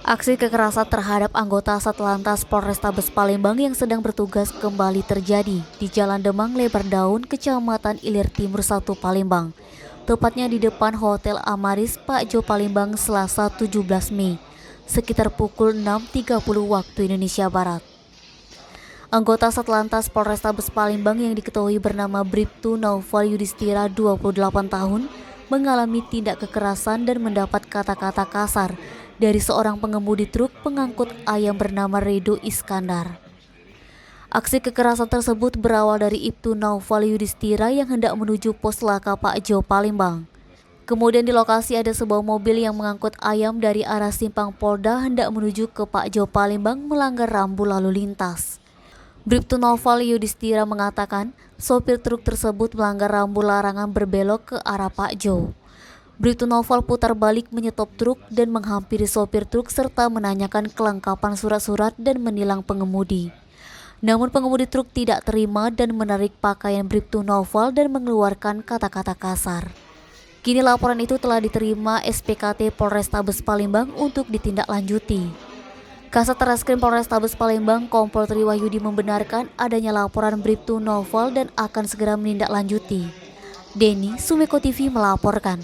Aksi kekerasan terhadap anggota Satlantas Polrestabes Palembang yang sedang bertugas kembali terjadi di Jalan Demang Lebar Daun, Kecamatan Ilir Timur 1 Palembang. Tepatnya di depan Hotel Amaris Pak Jo Palembang Selasa 17 Mei, sekitar pukul 6.30 waktu Indonesia Barat. Anggota Satlantas Polrestabes Palembang yang diketahui bernama Bribtu Naufal Yudhistira 28 tahun mengalami tindak kekerasan dan mendapat kata-kata kasar dari seorang pengemudi truk pengangkut ayam bernama Redo Iskandar. Aksi kekerasan tersebut berawal dari Ibtu Naufal Yudhistira yang hendak menuju pos laka Pak Jo Palembang. Kemudian di lokasi ada sebuah mobil yang mengangkut ayam dari arah Simpang Polda hendak menuju ke Pak Jo Palembang melanggar rambu lalu lintas. Bribtu Naufal Yudhistira mengatakan sopir truk tersebut melanggar rambu larangan berbelok ke arah Pak Jo. Bribtu Naufal putar balik menyetop truk dan menghampiri sopir truk serta menanyakan kelengkapan surat-surat dan menilang pengemudi. Namun pengemudi truk tidak terima dan menarik pakaian Bribtu Naufal dan mengeluarkan kata-kata kasar. Kini laporan itu telah diterima SPKT Polrestabes Palembang untuk ditindaklanjuti. Kasat Reskrim Polrestabes Palembang Kompol Triwahyudi membenarkan adanya laporan Bribtu Naufal dan akan segera menindaklanjuti. Denny, Sumeko TV melaporkan.